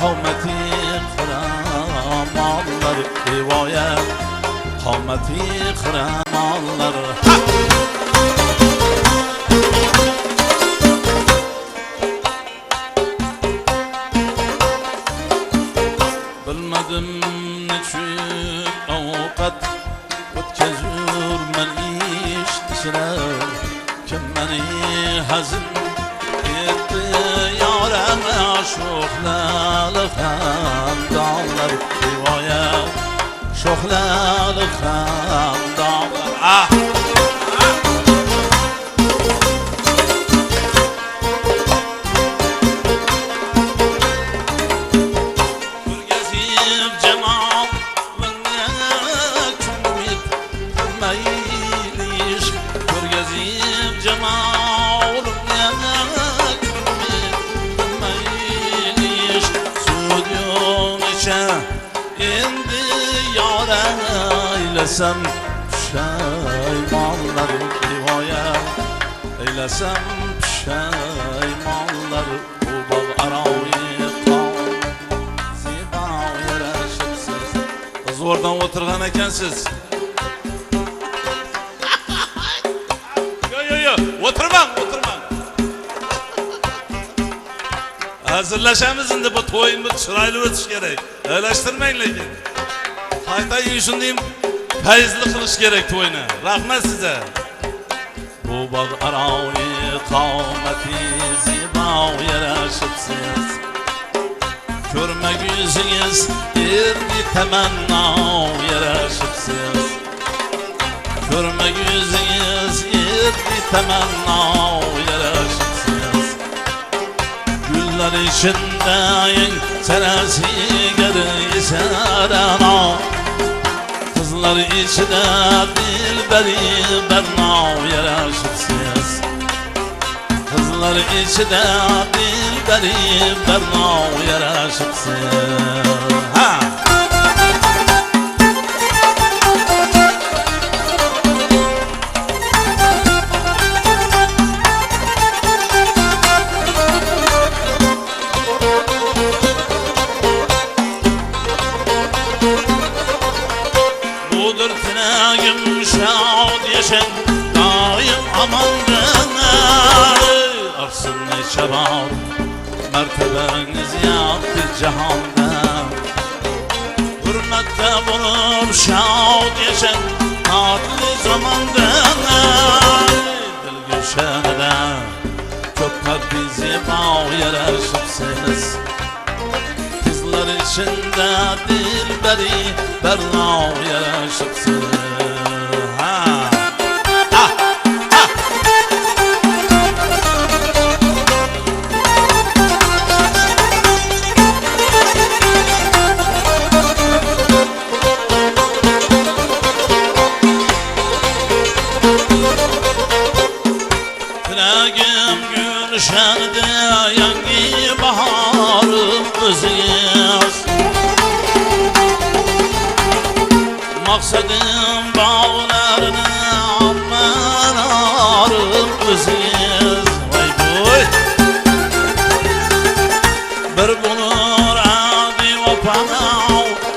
qomati qiramonlar rivoyat qomati qiramonlar bilmadim nechun ovqat o'tkazurman ish tishlab kim meni hazin etdi yorama sho'xlali xandonlar rivoyat sho'xlali xandonlar Eylasam pişaymonlar rivoyat eylasam pişaymonlar bu bog' aroyi qon zibo yarashibsiz zo'rdan o'tirgan ekansiz yo o'tirmang hazırlaşamiz endi bu to'yni chiroyli o'tish kerak o'ylashtirmang lekin qayta yurishim fayzli qilish kerak to'yni rahmat size bu bog' aroyi qomati zibo yarashibsiz ko'rmak yuzingiz erdi tamanno yarashibsiz ko'rmak yuzingiz erdi tamanno yarashibsiz gullar ichida eng sarasigar isarano kızlar içine dilberi bernav yarashibsiz kızlar içine dilberi bernav yarashibsiz budur tinagim şad yaşan daim amandan arsın neçe var mertebeniz yaptı cihanda hürmette bulup şad yaşan adlı zamandan dil gülşeneden çok kalbi zibo yarashibsiz kızlar içinde dilberi bernav yarashibsiz Tilagim gülşende yangi baharım o'zingiz Maksadım bağlarını aman arım o'zingiz Vay boy bir bulur adi opana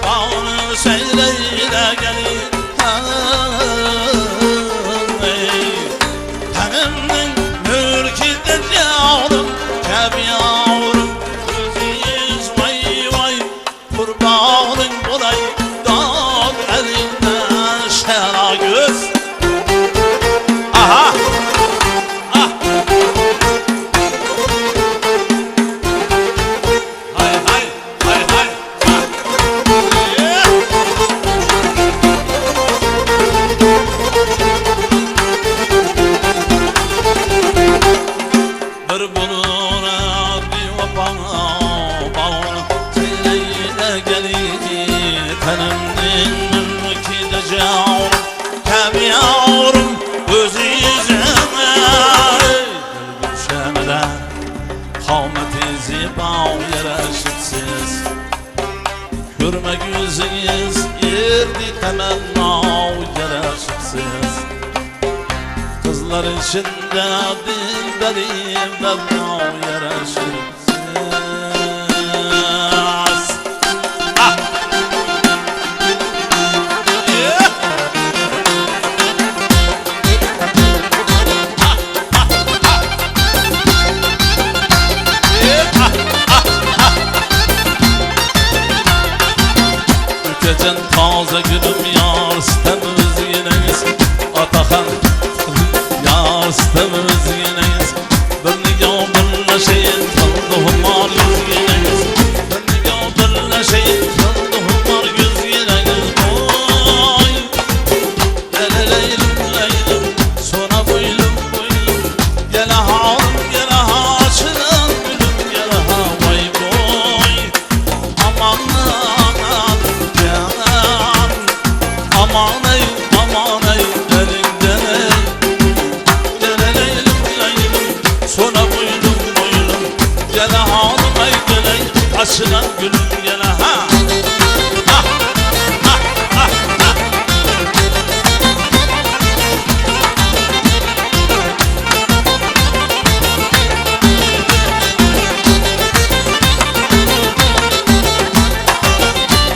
bağını seyreyle gelir Tanımın mülkide canım keb yavrum o'zingiz Vay vay kurbanın bulay göz aha hay bir bulur bir vapana bağını seyle gelir tanımın mülkide canım keb yavrum o'zingizme gülşemeden qomati zibo yarashibsiz ko'rmak yuzingiz erdi tamanno yarashibsiz kızlar içinde dilberi bernav yarashibsiz Gecen taze gülüm yar sistemimiz yineyiz Atakan yar sistemimiz yineyiz Bir niga birleşeyin kıldıhım var yüz yineyiz Bir niga birleşeyin kıldıhım var yüz yineyiz Oy Gele leylim leylim sonra boylum boylum Gele halim gele haçılan gülüm gele ha vay boy Aman aman ey aman ey elinden ey Gele leylim leylim sonra boylum boylum Gele halim ey gele açılan gülüm gele ha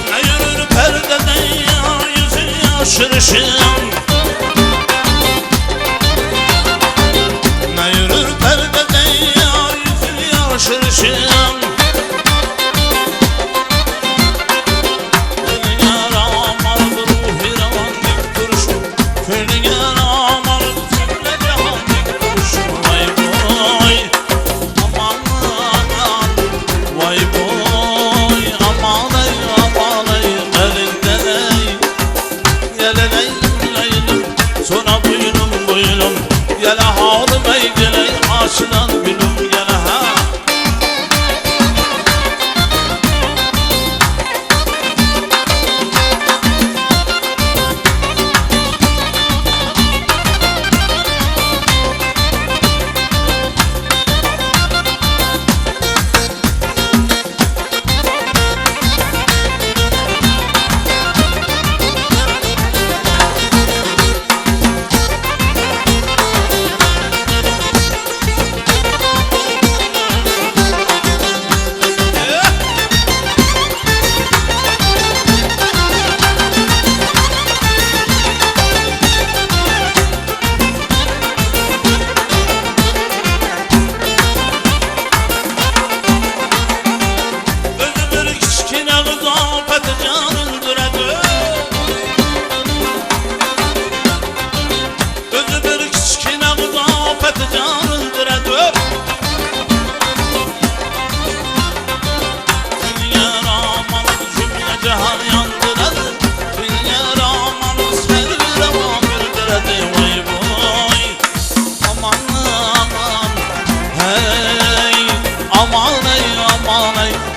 Ne yürür perdeden ya yüzün yaşırışım Ne yürür perdeden ya yüzün yaşırışım Gönlün yaraman ruhi ravan dik duruşum Gönlün yaraman cümle cihan dik duruşum Vay boy aman vay boy aman ey elinden ey Gele leylim leylim sonra boylum boylum Gele halim ey gele açılan gülüm gele ha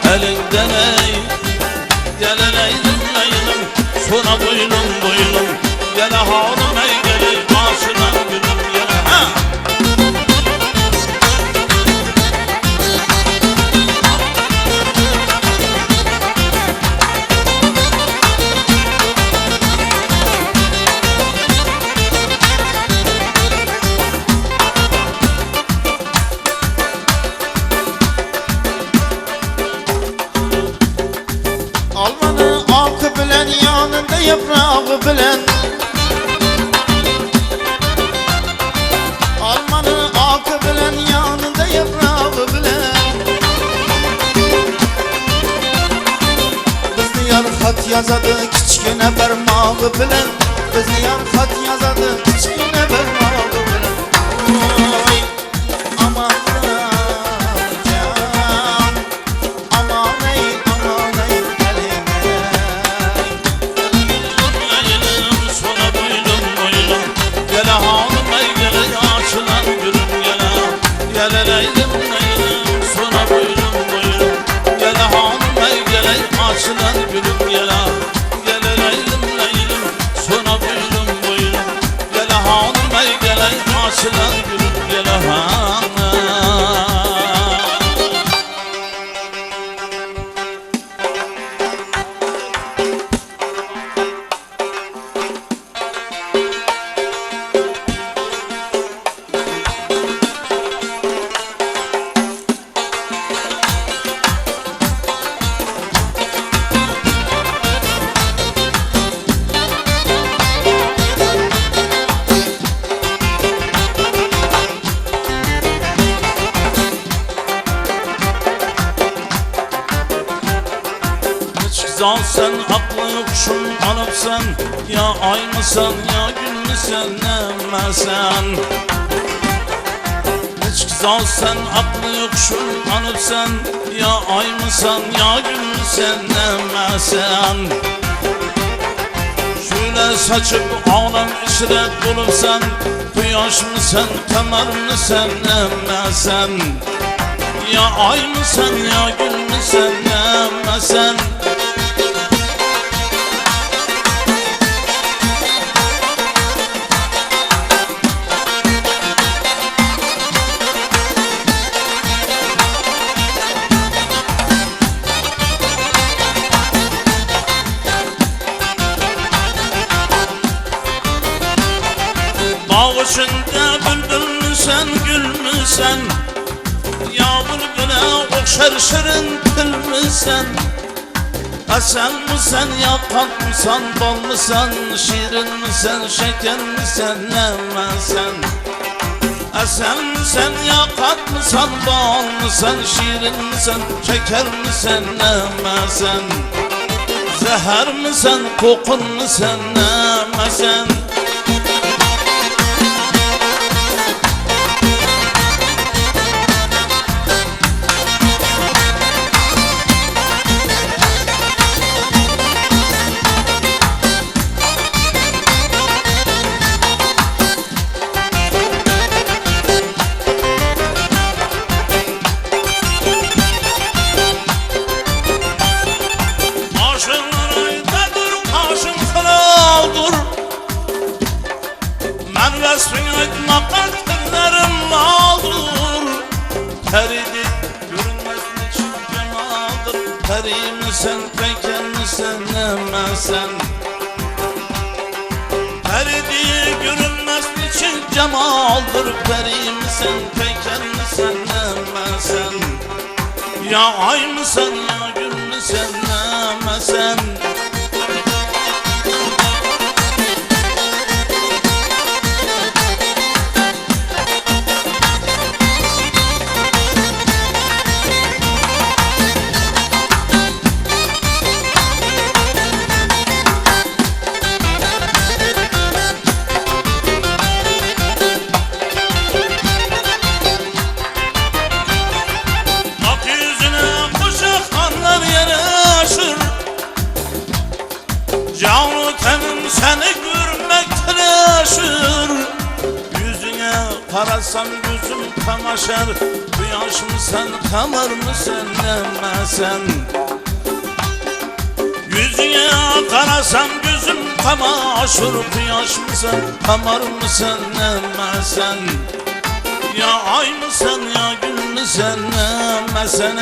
Elinden ey Gele leylim leylim sonra boylum boylum Gele halim ey gele açılan gülüm gele ha Almanın akı bilen yanında yaprağı bilen Almanın akı bilen yanında yaprağı bilen Bizni yar xat yazadı kichkina barmog'i bilen Bizni yar xat yazadı kichkina barmog'i bilen Oy aman Gele leylim leylim sonra boylum boylum Gele halim ey gele açılan gülüm gele Gele leylim leylim sonra boylum boylum Gele halim ey gele sen aklı yokuşun alıpsan? Ya ay mısan ya gün müsen nemmesen? Hiç güzel sen aklı yokuşun alıpsan? Ya ay mısan ya gün müsen nemmesen? Şöyle saçıp ağlam içine dolupsan? Kuyaş mısın kamar mısın nemmesen? Ya ay mısın ya gün müsen nemmesen? Bağ içinde bülbül müsen gül müsen? Ya bülbüle okşar şirin tül müsen? Asel misin ya tat mısan, bal mısan? Şirin misin, şeker misin, nemmesen? Asel misin ya tat mısan, bal mısan? Şirin misin, şeker misin, nemmesen? Zehir misin, kokun misin, nemmesen? Makal tırlarım mağdur, peridi görünmez niçin cemaldır. Peri misin, peker misin, nemmesen? Peridi görünmez niçin cemaldır. Peri misin, peker misin, nemmesen? Ya ay mısın ya gün müsen, nemmesen? Canı tenim seni görmekten aşır. Yüzüne karasam gözüm kamaşar. Kuyaş mısın, kamar mısın, nemmesen? Yüzüne karasam gözüm kamaşır. Kuyaş mısın, kamar mısın, nemmesen? Ya ay mısın ya gün müsen, nemmesen?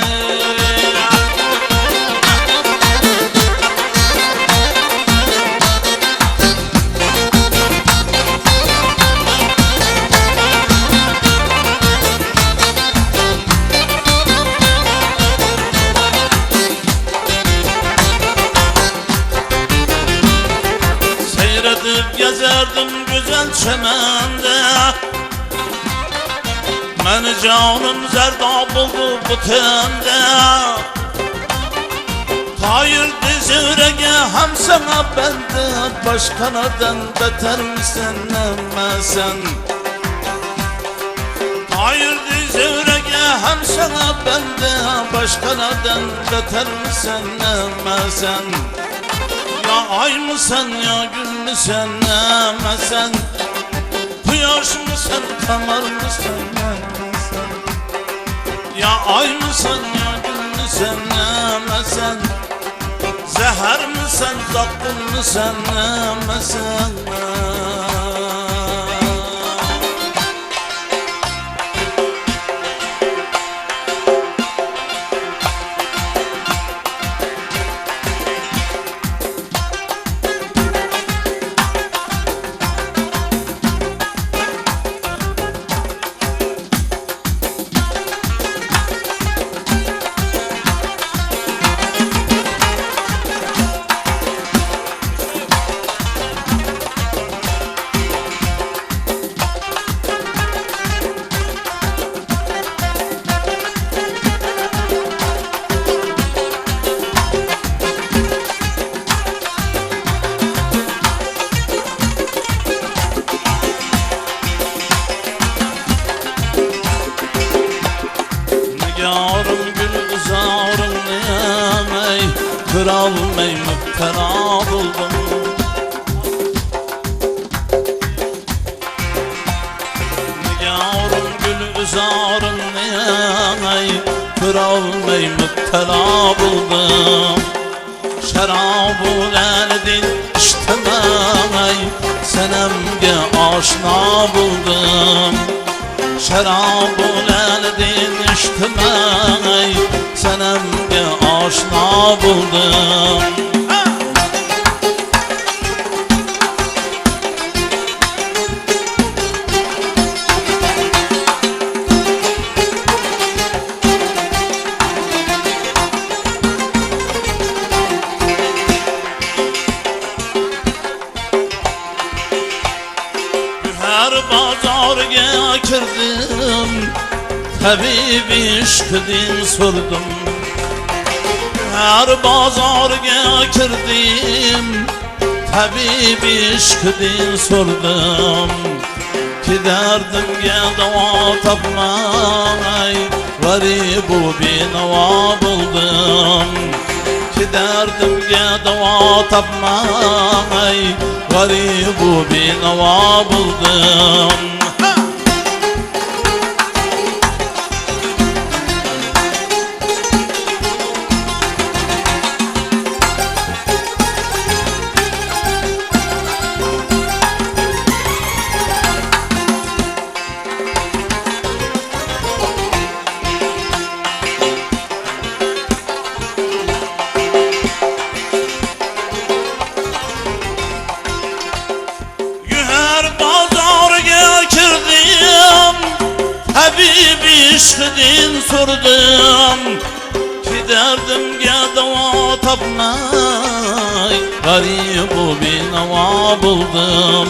Gezerdim güzel çemende, beni canım zerdab buldu bu tende. Hayır dizürege hem sana bende, başkanadan beter misin, nemmesen? Hayır dizürege hem sana bende, başkanadan beter misin, nemmesen? Ya ay mısın ya gün müsen, nemmesen? Kuyaş mısın, kamar mısın, nemmesen? Ya ay mısın ya gün müsen, nemmesen? Zehir misin, tatlın mısın, nemmesen? Kıralmay müptela buldum. Nigarım gül üzarım ney, kıralmay müptela buldum. Şarabul eldin içtimay, senemge aşna buldum. Şarabul eldin içtimay, senemge aşna buldum. Her bazarga kirdim, tabibi işkidin surdum. Her bazarga kirdim, tabibi işkidin surdum. Ki derdimge dava tapmay, garibu binava buldum. Ki derdimge dava tapmay, garibu binava buldum. Habibi işkidin sordum, ki derdimge dava tapmay, garibu binava buldum.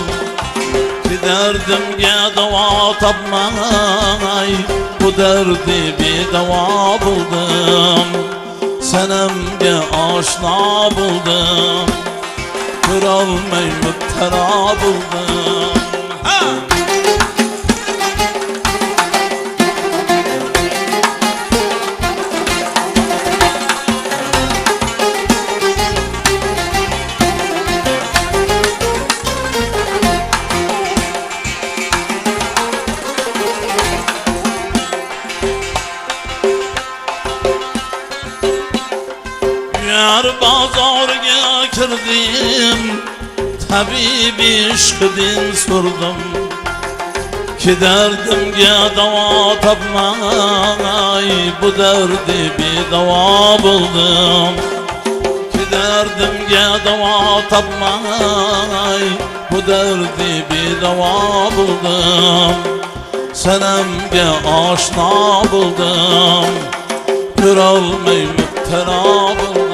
Ki derdimge dava tapmay, bu derdi bir dava buldum. Senemge aşna buldum, kıralmay müptela buldum. Yar bazarga kirdim, tabibi işkidin sordum. Ki derdimge dava tapmay, bu derdi bir dava buldum. Ki derdimge dava tapmay, bu derdi bir dava buldum. Senemge aşna buldum, kıralmay müptela buldum.